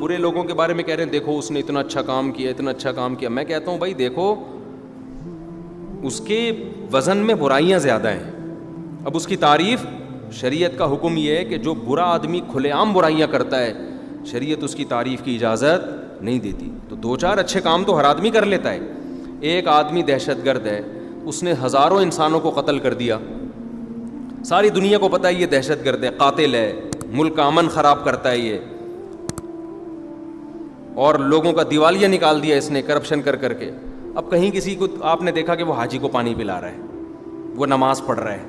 برے لوگوں کے بارے میں کہہ رہے ہیں دیکھو اس نے اتنا اچھا کام کیا، اتنا اچھا کام کیا. میں کہتا ہوں بھائی دیکھو اس کے وزن میں برائیاں زیادہ ہیں. اب اس کی تعریف، شریعت کا حکم یہ ہے کہ جو برا آدمی کھلے عام برائیاں کرتا ہے شریعت اس کی تعریف کی اجازت نہیں دیتی. تو دو چار اچھے کام تو ہر آدمی کر لیتا ہے. ایک آدمی دہشت گرد ہے، اس نے ہزاروں انسانوں کو قتل کر دیا، ساری دنیا کو پتہ ہے یہ دہشت گرد ہے، قاتل ہے، ملک کا امن خراب کرتا ہے یہ، اور لوگوں کا دیوالیہ نکال دیا اس نے کرپشن کر کر کے. اب کہیں کسی کو آپ نے دیکھا کہ وہ حاجی کو پانی پلا رہا ہے، وہ نماز پڑھ رہا ہے،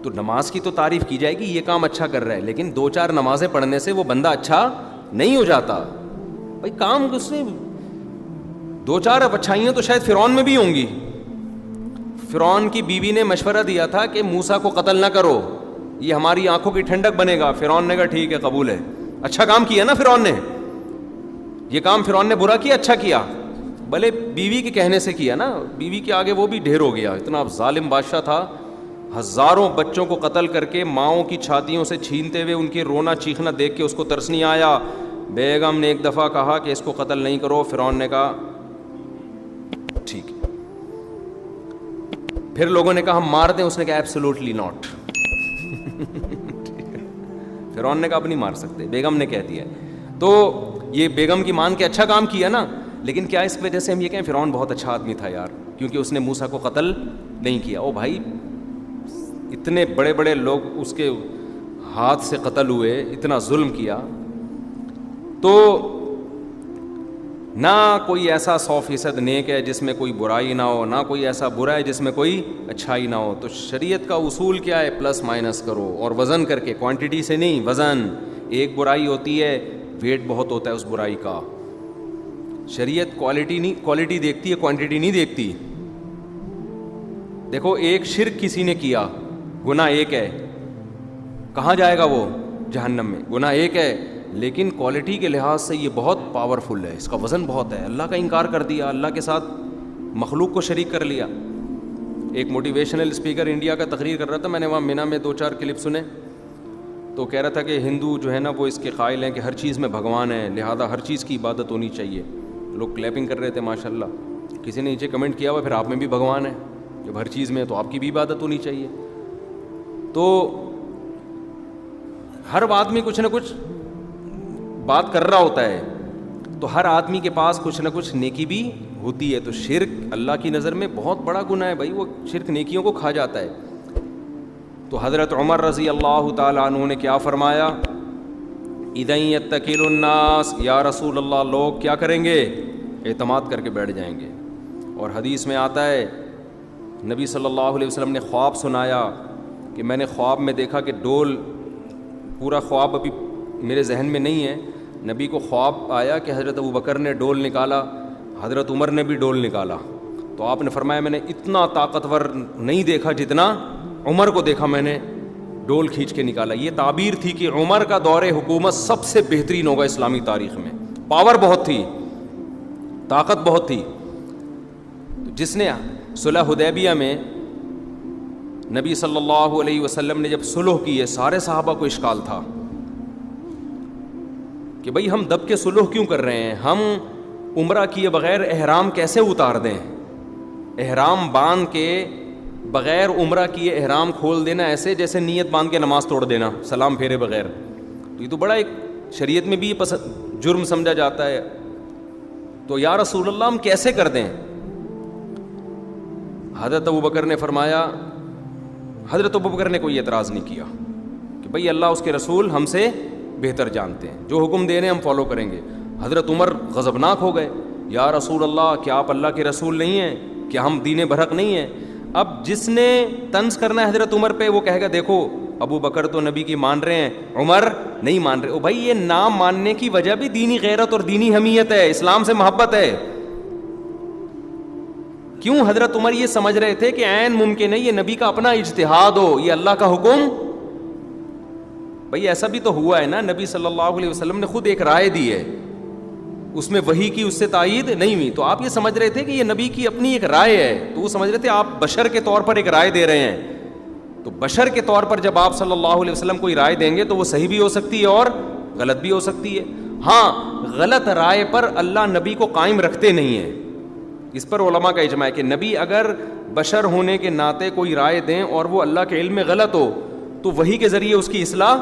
تو نماز کی تو تعریف کی جائے گی، یہ کام اچھا کر رہا ہے. لیکن دو چار نمازیں پڑھنے سے وہ بندہ اچھا نہیں ہو جاتا. بھائی کام اس نے دو چار اچھائیاں تو شاید فرعون میں بھی ہوں گی. فرعون کی بیوی نے مشورہ دیا تھا کہ موسیٰ کو قتل نہ کرو، یہ ہماری آنکھوں کی ٹھنڈک بنے گا. فرعون نے کہا ٹھیک ہے قبول ہے. اچھا کام کیا نا فرعون نے، یہ کام فرعون نے برا کیا اچھا کیا؟ بھلے بیوی کے کہنے سے کیا نا، بیوی کے آگے وہ بھی ڈھیر ہو گیا. اتنا ظالم بادشاہ تھا، ہزاروں بچوں کو قتل کر کے ماؤں کی چھاتیوں سے چھینتے ہوئے ان کے رونا چیخنا دیکھ کے اس کو ترس نہیں آیا. بیگم نے ایک دفعہ کہا کہ اس کو قتل نہیں کرو، فرعون نے کہا ٹھیک ہے. پھر لوگوں نے کہا ہم مار دیں، اس نے کہا ایبسولوٹلی ناٹ. فرعون نے کہا اب نہیں مار سکتے، بیگم نے کہہ دیا. تو یہ بیگم کی مان کے اچھا کام کیا نا. لیکن کیا اس وجہ سے ہم یہ کہیں فرعون بہت اچھا آدمی تھا یار کیونکہ اس نے موسیٰ کو قتل نہیں کیا؟ او بھائی اتنے بڑے بڑے لوگ اس کے ہاتھ سے قتل ہوئے، اتنا ظلم کیا. تو نہ کوئی ایسا 100% نیک ہے جس میں کوئی برائی نہ ہو، نہ کوئی ایسا برا ہے جس میں کوئی اچھائی نہ ہو. تو شریعت کا اصول کیا ہے؟ پلس مائنس کرو، اور وزن کر کے، کوانٹٹی سے نہیں، وزن. ایک برائی ہوتی ہے ویٹ بہت ہوتا ہے اس برائی کا. شریعت کوالٹی دیکھتی ہے، کوانٹٹی نہیں دیکھتی. دیکھو ایک شرک کسی نے کیا، گناہ ایک ہے، کہاں جائے گا وہ؟ جہنم میں. گناہ ایک ہے لیکن کوالٹی کے لحاظ سے یہ بہت پاورفل ہے، اس کا وزن بہت ہے. اللہ کا انکار کر دیا، اللہ کے ساتھ مخلوق کو شریک کر لیا. ایک موٹیویشنل اسپیکر انڈیا کا تقریر کر رہا تھا، میں نے وہاں مینا میں 2-4 کلپ سنے. تو کہہ رہا تھا کہ ہندو جو ہے نا وہ اس کے قائل ہیں کہ ہر چیز میں بھگوان ہے، لہذا ہر چیز کی عبادت ہونی چاہیے. لوگ کلیپنگ کر رہے تھے ماشاء اللہ. کسی نے نیچے کمنٹ کیا ہوا پھر آپ میں بھی بھگوان ہے، جب ہر چیز میں ہے تو آپ کی بھی عبادت ہونی چاہیے. تو ہر آدمی کچھ نہ کچھ بات کر رہا ہوتا ہے، تو ہر آدمی کے پاس کچھ نہ کچھ نیکی بھی ہوتی ہے. تو شرک اللہ کی نظر میں بہت بڑا گناہ ہے بھائی، وہ شرک نیکیوں کو کھا جاتا ہے. تو حضرت عمر رضی اللہ تعالیٰ عنہ نے کیا فرمایا؟ اذن یتکل الناس، یا رسول اللہ لوگ کیا کریں گے؟ اعتماد کر کے بیٹھ جائیں گے. اور حدیث میں آتا ہے نبی صلی اللہ علیہ وسلم نے خواب سنایا کہ میں نے خواب میں دیکھا کہ ڈول، پورا خواب ابھی میرے ذہن میں نہیں ہے، نبی کو خواب آیا کہ حضرت ابوبکر نے ڈول نکالا، حضرت عمر نے بھی ڈول نکالا. تو آپ نے فرمایا میں نے اتنا طاقتور نہیں دیکھا جتنا عمر کو دیکھا میں نے، ڈول کھینچ کے نکالا. یہ تعبیر تھی کہ عمر کا دور حکومت سب سے بہترین ہوگا اسلامی تاریخ میں. پاور بہت تھی، طاقت بہت تھی. جس نے صلح حدیبیہ میں نبی صلی اللہ علیہ وسلم نے جب صلح کی ہے، سارے صحابہ کو اشکال تھا کہ بھئی ہم دب کے صلح کیوں کر رہے ہیں، ہم عمرہ کیے بغیر احرام کیسے اتار دیں؟ احرام باندھ کے بغیر عمرہ کیے احرام کھول دینا ایسے جیسے نیت باندھ کے نماز توڑ دینا سلام پھیرے بغیر. تو یہ تو بڑا ایک شریعت میں بھی جرم سمجھا جاتا ہے. تو یا رسول اللہ ہم کیسے کر دیں؟ حضرت ابوبکر نے فرمایا، حضرت ابوبکر نے کوئی اعتراض نہیں کیا کہ بھئی اللہ اس کے رسول ہم سے بہتر جانتے ہیں، جو حکم دے رہے ہیں ہم فالو کریں گے. حضرت عمر غضبناک ہو گئے، یا رسول اللہ کیا آپ اللہ کے رسول نہیں ہیں؟ کیا ہم دین برحق نہیں ہیں؟ اب جس نے طنز کرنا ہے حضرت عمر پہ وہ کہے گا دیکھو ابو بکر تو نبی کی مان رہے ہیں، عمر نہیں مان رہے. او بھائی یہ نام ماننے کی وجہ بھی دینی غیرت اور دینی حمیت ہے، اسلام سے محبت ہے. کیوں حضرت عمر یہ سمجھ رہے تھے کہ عین ممکن ہے یہ نبی کا اپنا اجتہاد ہو، یہ اللہ کا حکم. بھائی ایسا بھی تو ہوا ہے نا، نبی صلی اللہ علیہ وسلم نے خود ایک رائے دی ہے، اس میں وحی کی اس سے تائید نہیں ہوئی. تو آپ یہ سمجھ رہے تھے کہ یہ نبی کی اپنی ایک رائے ہے، تو وہ سمجھ رہے تھے آپ بشر کے طور پر ایک رائے دے رہے ہیں. تو بشر کے طور پر جب آپ صلی اللہ علیہ وسلم کوئی رائے دیں گے تو وہ صحیح بھی ہو سکتی ہے اور غلط بھی ہو سکتی ہے. ہاں غلط رائے پر اللہ نبی کو قائم رکھتے نہیں ہیں. اس پر علماء کا اجماع ہے کہ نبی اگر بشر ہونے کے ناطے کوئی رائے دیں اور وہ اللہ کے علم میں غلط ہو تو وہی کے ذریعے اس کی اصلاح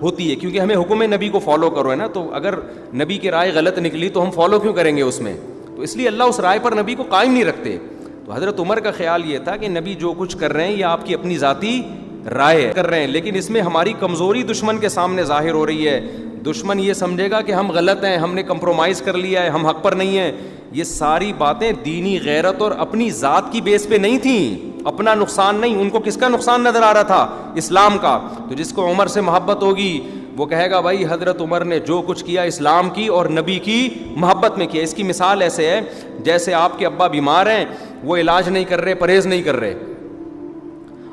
ہوتی ہے, کیونکہ ہمیں حکم نبی کو فالو کرو ہے نا. تو اگر نبی کی رائے غلط نکلی تو ہم فالو کیوں کریں گے اس میں؟ تو اس لیے اللہ اس رائے پر نبی کو قائم نہیں رکھتے. تو حضرت عمر کا خیال یہ تھا کہ نبی جو کچھ کر رہے ہیں یہ آپ کی اپنی ذاتی رائے کر رہے ہیں, لیکن اس میں ہماری کمزوری دشمن کے سامنے ظاہر ہو رہی ہے. دشمن یہ سمجھے گا کہ ہم غلط ہیں, ہم نے کمپرومائز کر لیا ہے, ہم حق پر نہیں ہیں. یہ ساری باتیں دینی غیرت اور اپنی ذات کی بیس پہ نہیں تھیں, اپنا نقصان نہیں. ان کو کس کا نقصان نظر آ رہا تھا؟ اسلام کا. تو جس کو عمر سے محبت ہوگی وہ کہے گا بھائی حضرت عمر نے جو کچھ کیا اسلام کی اور نبی کی محبت میں کیا. اس کی مثال ایسے ہے جیسے آپ کے ابا بیمار ہیں, وہ علاج نہیں کر رہے, پرہیز نہیں کر رہے.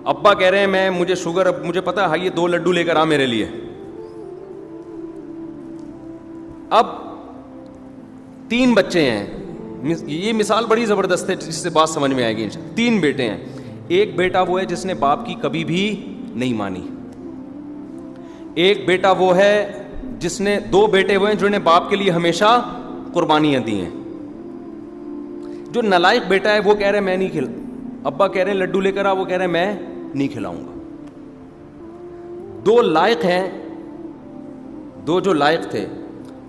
ابا کہہ رہے ہیں مجھے شوگر, مجھے پتا ہے, یہ 2 لڈو لے کر آ میرے لیے. اب 3 بچے ہیں, یہ مثال بڑی زبردست ہے جس سے بات سمجھ میں آئے گی. 3 بیٹے ہیں. ایک بیٹا وہ ہے جس نے باپ کی کبھی بھی نہیں مانی. ایک بیٹا وہ ہے جس نے 2 بیٹے وہ ہیں جنہوں نے باپ کے لیے ہمیشہ قربانیاں دی ہیں. جو نالائق بیٹا ہے وہ کہہ رہے میں نہیں کھلا, ابا کہہ رہے ہیں لڈو لے کر آ, وہ کہہ رہے ہیں میں نہیں کھلاؤں گا. 2 لائق ہیں, 2 جو لائق تھے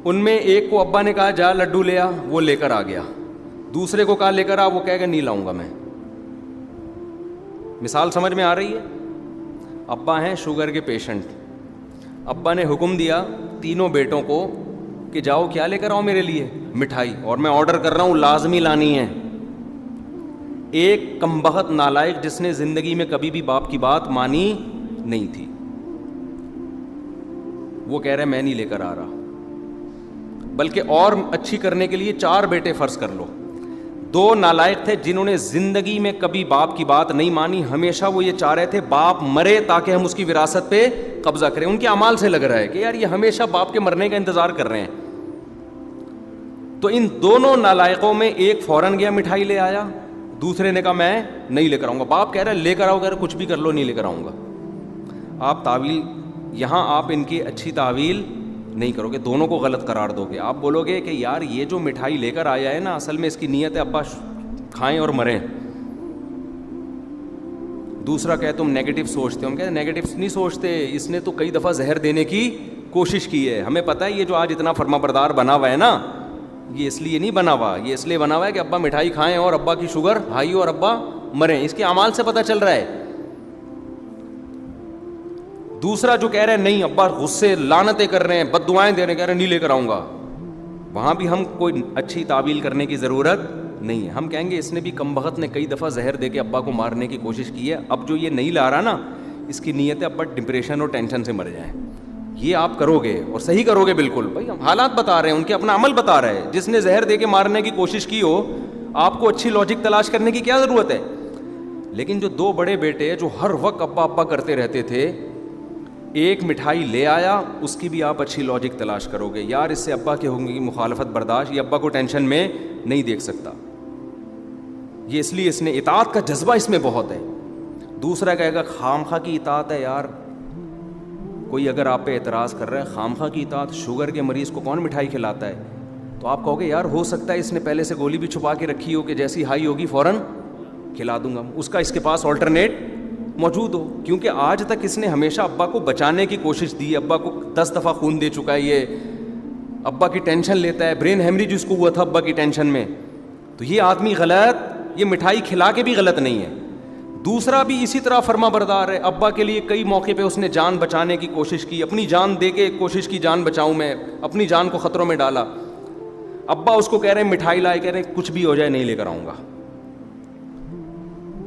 ان میں ایک کو ابا نے کہا جا لڈو لے آ, وہ لے کر آ گیا. دوسرے کو کہا لے کر آ, وہ کہے گا نہیں لاؤں گا میں. مثال سمجھ میں آ رہی ہے؟ ابا ہیں شوگر کے پیشنٹ, ابا نے حکم دیا تینوں بیٹوں کو کہ جاؤ کیا لے کر آؤ میرے لیے, مٹھائی, اور میں آرڈر کر رہا ہوں لازمی لانی ہے. ایک کمبخت نالائق جس نے زندگی میں کبھی بھی باپ کی بات مانی نہیں تھی, وہ کہہ رہے میں نہیں لے کر آ رہا. بلکہ اور اچھی کرنے کے لیے 4 بیٹے فرض کر لو. 2 نالائق تھے جنہوں نے زندگی میں کبھی باپ کی بات نہیں مانی, ہمیشہ وہ یہ چاہ رہے تھے باپ مرے تاکہ ہم اس کی وراثت پہ قبضہ کریں. ان کے اعمال سے لگ رہا ہے کہ یار یہ ہمیشہ باپ کے مرنے کا انتظار کر رہے ہیں. تو ان دونوں نالائقوں میں ایک فوراً گیا مٹھائی لے آیا, دوسرے نے کہا میں نہیں لے کر آؤں گا. باپ کہہ رہا ہے لے کر آؤ, کہہ رہا کچھ بھی کر لو نہیں لے کر آؤں گا. آپ تعویل یہاں آپ ان کی اچھی تعویل نہیں کرو گے, دونوں کو غلط قرار دو گے. آپ بولو گے کہ یار یہ جو مٹھائی لے کر آیا ہے نا اصل میں اس کی نیت ہے ابا کھائیں اور مریں. دوسرا کہ تم نیگیٹو سوچتے ہو. ہم کہتے ہیں نیگیٹو نہیں سوچتے, اس نے تو کئی دفعہ زہر دینے کی کوشش کی ہے. ہمیں پتہ ہے یہ جو آج اتنا فرما بردار بنا ہوا ہے نا, یہ اس لیے نہیں بنا ہوا, یہ اس لیے بنا ہوا ہے کہ ابا مٹھائی کھائیں اور ابا کی شوگر ہائی ہو اور ابا مریں. اس کے اعمال سے پتہ چل رہا ہے. دوسرا جو کہہ رہے ہیں نہیں ابا غصے لعنتیں کر رہے ہیں, بد دعائیں دے رہے ہیں, کہہ رہے ہیں نہیں لے کر آؤں گا, وہاں بھی ہم کوئی اچھی تعویل کرنے کی ضرورت نہیں ہے. ہم کہیں گے اس نے بھی کم بخت نے کئی دفعہ زہر دے کے ابا کو مارنے کی کوشش کی ہے, اب جو یہ نہیں لا رہا نا اس کی نیت ہے ابا ڈپریشن اور ٹینشن سے مر جائیں. یہ آپ کرو گے اور صحیح کرو گے بالکل. بھائی ہم حالات بتا رہے ہیں, ان کے اپنا عمل بتا رہے ہیں. جس نے زہر دے کے مارنے کی کوشش کی ہو, آپ کو اچھی لاجک تلاش کرنے کی کیا ضرورت ہے. لیکن جو 2 بڑے بیٹے جو ہر وقت ابا ابا کرتے رہتے تھے, ایک مٹھائی لے آیا, اس کی بھی آپ اچھی لاجک تلاش کرو گے, یار اس سے ابا کے ہوں گی مخالفت برداشت, یہ ابا کو ٹینشن میں نہیں دیکھ سکتا. یہ اس لیے اس نے اطاعت کا جذبہ اس میں بہت ہے. دوسرا کہے گا خامخواہ کی اطاعت ہے. یار کوئی اگر آپ پہ اعتراض کر رہا ہے خامخواہ کی اطاعت, شوگر کے مریض کو کون مٹھائی کھلاتا ہے, تو آپ کہو گے یار ہو سکتا ہے اس نے پہلے سے گولی بھی چھپا کے رکھی ہو کہ جیسی ہائی ہوگی فوراً کھلا دوں گا, اس کا اس کے پاس آلٹرنیٹ موجود ہو. کیونکہ آج تک اس نے ہمیشہ ابا کو بچانے کی کوشش دی, ابا کو 10 دفعہ خون دے چکا ہے, یہ ابا کی ٹینشن لیتا ہے, برین ہیمریج اس کو ہوا تھا ابا کی ٹینشن میں. تو یہ آدمی غلط, یہ مٹھائی کھلا کے بھی غلط نہیں ہے. دوسرا بھی اسی طرح فرما بردار ہے, ابا کے لیے کئی موقع پہ اس نے جان بچانے کی کوشش کی, اپنی جان دے کے کوشش کی جان بچاؤں میں, اپنی جان کو خطروں میں ڈالا. ابا اس کو کہہ رہے ہیں مٹھائی لائے, کہہ رہے ہیں کچھ بھی ہو جائے نہیں لے کر آؤں گا.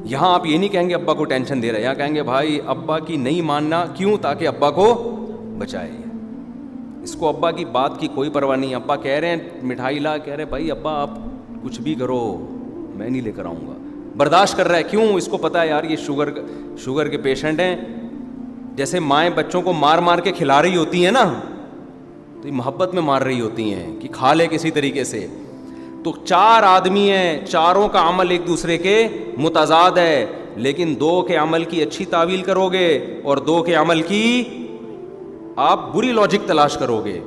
یہاں آپ یہ نہیں کہیں گے ابا کو ٹینشن دے رہے, یہاں کہیں گے بھائی ابا کی نہیں ماننا کیوں, تاکہ ابا کو بچائے. اس کو ابا کی بات کی کوئی پرواہ نہیں. ابا کہہ رہے ہیں مٹھائی لا, کہہ رہے بھائی ابا آپ کچھ بھی کرو میں نہیں لے کر آؤں گا. برداشت کر رہا ہے, کیوں, اس کو پتا ہے یار یہ شوگر کے پیشنٹ ہیں. جیسے مائیں بچوں کو مار مار کے کھلا رہی ہوتی ہیں نا, تو یہ محبت میں مار رہی ہوتی ہیں کہ کھا لے کسی طریقے سے. تو 4 آدمی ہیں, چاروں کا عمل ایک دوسرے کے متضاد ہے, لیکن 2 کے عمل کی اچھی تعویل کرو گے اور 2 کے عمل کی آپ بری لاجک تلاش کرو گے.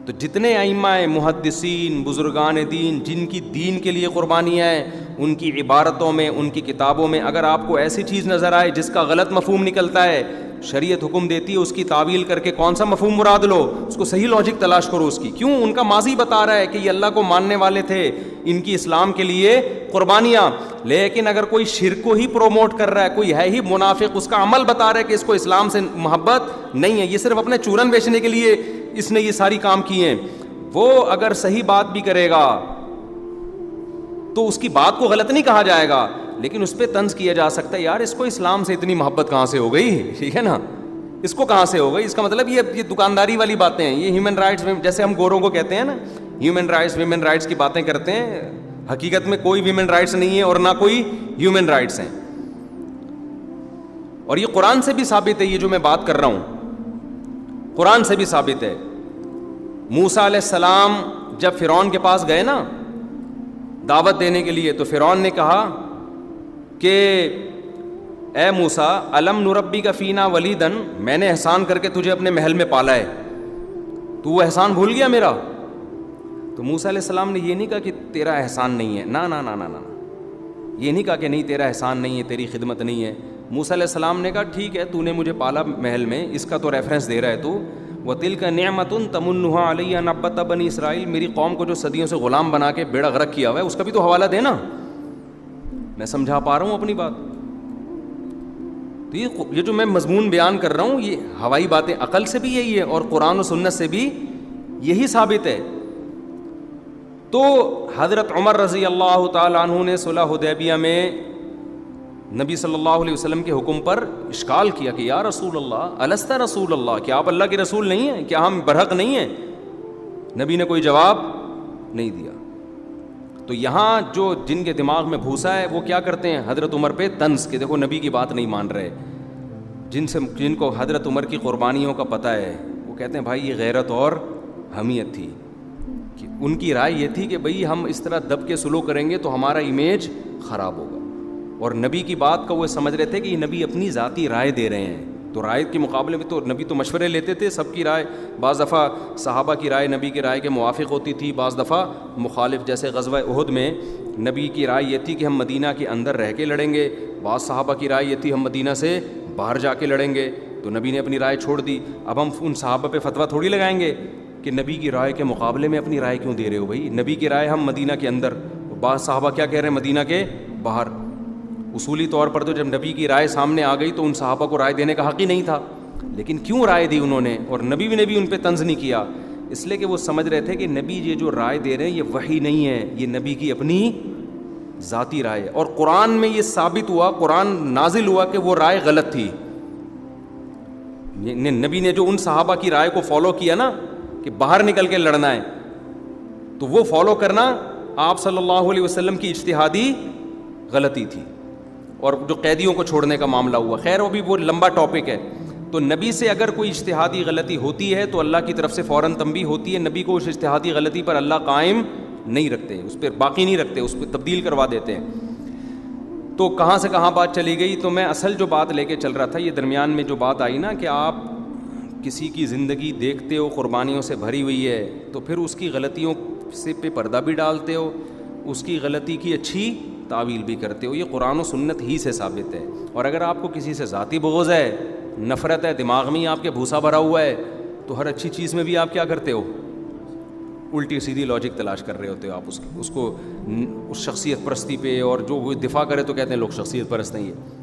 تو جتنے ائمہ محدثین بزرگان دین جن کی دین کے لیے قربانیاں ہیں، ان کی عبارتوں میں ان کی کتابوں میں اگر آپ کو ایسی چیز نظر آئے جس کا غلط مفہوم نکلتا ہے، شریعت حکم دیتی ہے اس کی تعویل کر کے کون سا مفہوم مراد لو، اس کو صحیح لاجک تلاش کرو اس کی. کیوں؟ ان کا ماضی بتا رہا ہے کہ یہ اللہ کو ماننے والے تھے، ان کی اسلام کے لیے قربانیاں. لیکن اگر کوئی شرک کو ہی پروموٹ کر رہا ہے، کوئی ہے ہی منافق، اس کا عمل بتا رہا ہے کہ اس کو اسلام سے محبت نہیں ہے، یہ صرف اپنے چورن بیچنے کے لیے اس نے یہ ساری کام کیے ہیں، وہ اگر صحیح بات بھی کرے گا تو اس کی بات کو غلط نہیں کہا جائے گا، لیکن اس پہ طنز کیا جا سکتا ہے، یار اس کو اسلام سے اتنی محبت کہاں سے ہو گئی، ٹھیک ہے نا، اس کو کہاں سے ہو گئی. اس کا مطلب یہ دکانداری والی باتیں ہیں، یہ ہیومن رائٹس، جیسے ہم گوروں کو کہتے ہیں نا ہیومن رائٹس ویمن رائٹس کی باتیں کرتے ہیں، حقیقت میں کوئی ویمن رائٹس نہیں ہے اور نہ کوئی ہیومن رائٹس ہیں. اور یہ قرآن سے بھی ثابت ہے، یہ جو میں بات کر رہا ہوں قرآن سے بھی ثابت ہے. موسیٰ علیہ السلام جب فرعون کے پاس گئے نا دعوت دینے کے لیے، تو فرعون نے کہا کہ اے موسیٰ الم نربی کا فینا ولیدن، میں نے احسان کر کے تجھے اپنے محل میں پالا ہے، تو وہ احسان بھول گیا میرا؟ تو موسیٰ علیہ السلام نے یہ نہیں کہا کہ تیرا احسان نہیں ہے، نا نا نا نا نا، یہ نہیں کہا کہ نہیں تیرا احسان نہیں ہے، تیری خدمت نہیں ہے. موسیٰ علیہ السلام نے کہا ٹھیک ہے، تو نے مجھے پالا محل میں، اس کا تو ریفرنس دے رہا ہے تو وَتِلْكَ نِعْمَةٌ تَمُنُّهَا عَلَيَّ أَنْ عَبَّدْتَ بَنِي اسرائیل، میری قوم کو جو صدیوں سے غلام بنا کے بیڑا غرق کیا ہوا ہے اس کا بھی تو حوالہ دینا. میں سمجھا پا رہا ہوں اپنی بات؟ تو یہ جو میں مضمون بیان کر رہا ہوں یہ ہوائی باتیں عقل سے بھی یہی ہے اور قرآن و سنت سے بھی یہی ثابت ہے. تو حضرت عمر رضی اللہ تعالیٰ عنہ نے صلح حدیبیہ میں نبی صلی اللہ علیہ وسلم کے حکم پر اشکال کیا کہ یا رسول اللہ الست رسول اللہ، کیا آپ اللہ کے رسول نہیں ہیں، کیا ہم برحق نہیں ہیں؟ نبی نے کوئی جواب نہیں دیا. تو یہاں جو جن کے دماغ میں بھوسا ہے وہ کیا کرتے ہیں حضرت عمر پہ طنز کہ دیکھو نبی کی بات نہیں مان رہے. جن کو حضرت عمر کی قربانیوں کا پتہ ہے وہ کہتے ہیں بھائی یہ غیرت اور حمیت تھی، کہ ان کی رائے یہ تھی کہ بھئی ہم اس طرح دب کے سلوک کریں گے تو ہمارا امیج خراب ہوگا، اور نبی کی بات کا وہ سمجھ رہے تھے کہ یہ نبی اپنی ذاتی رائے دے رہے ہیں. تو رائے کے مقابلے میں تو نبی تو مشورے لیتے تھے، سب کی رائے، بعض دفعہ صحابہ کی رائے نبی کی رائے کے موافق ہوتی تھی، بعض دفعہ مخالف. جیسے غزوہ احد میں نبی کی رائے یہ تھی کہ ہم مدینہ کے اندر رہ کے لڑیں گے، بعض صحابہ کی رائے یہ تھی ہم مدینہ سے باہر جا کے لڑیں گے، تو نبی نے اپنی رائے چھوڑ دی. اب ہم ان صحابہ پہ فتویٰ تھوڑی لگائیں گے کہ نبی کی رائے کے مقابلے میں اپنی رائے کیوں دے رہے ہو بھائی، نبی کی رائے ہم مدینہ کے اندر، بعض صحابہ کیا کہہ رہے ہیں مدینہ کے باہر. اصولی طور پر تو جب نبی کی رائے سامنے آ گئی تو ان صحابہ کو رائے دینے کا حق ہی نہیں تھا، لیکن کیوں رائے دی انہوں نے، اور نبی بھی ان پہ طنز نہیں کیا، اس لیے کہ وہ سمجھ رہے تھے کہ نبی یہ جو رائے دے رہے ہیں یہ وحی نہیں ہے، یہ نبی کی اپنی ذاتی رائے ہے. اور قرآن میں یہ ثابت ہوا، قرآن نازل ہوا کہ وہ رائے غلط تھی. نبی نے جو ان صحابہ کی رائے کو فالو کیا نا کہ باہر نکل کے لڑنا ہے، تو وہ فالو کرنا آپ صلی اللہ علیہ وسلم کی اجتہادی غلطی تھی. اور جو قیدیوں کو چھوڑنے کا معاملہ ہوا، خیر وہ لمبا ٹاپک ہے. تو نبی سے اگر کوئی اجتہادی غلطی ہوتی ہے تو اللہ کی طرف سے فوراً تنبیہ ہوتی ہے، نبی کو اس اجتہادی غلطی پر اللہ قائم نہیں رکھتے، اس پہ باقی نہیں رکھتے، اس پہ تبدیل کروا دیتے ہیں. تو کہاں سے کہاں بات چلی گئی، تو میں اصل جو بات لے کے چل رہا تھا، یہ درمیان میں جو بات آئی نا کہ آپ کسی کی زندگی دیکھتے ہو قربانیوں سے بھری ہوئی ہے تو پھر اس کی غلطیوں سے پہ پردہ بھی ڈالتے ہو، اس کی غلطی کی اچھی تعویل بھی کرتے ہو. یہ قرآن و سنت ہی سے ثابت ہے. اور اگر آپ کو کسی سے ذاتی بغض ہے، نفرت ہے، دماغ میں آپ کے بھوسا بھرا ہوا ہے، تو ہر اچھی چیز میں بھی آپ کیا کرتے ہو، الٹی سیدھی لاجک تلاش کر رہے ہوتے ہو. آپ اس کو اس شخصیت پرستی پہ، اور جو وہ دفاع کرے تو کہتے ہیں لوگ شخصیت پرست نہیں ہے.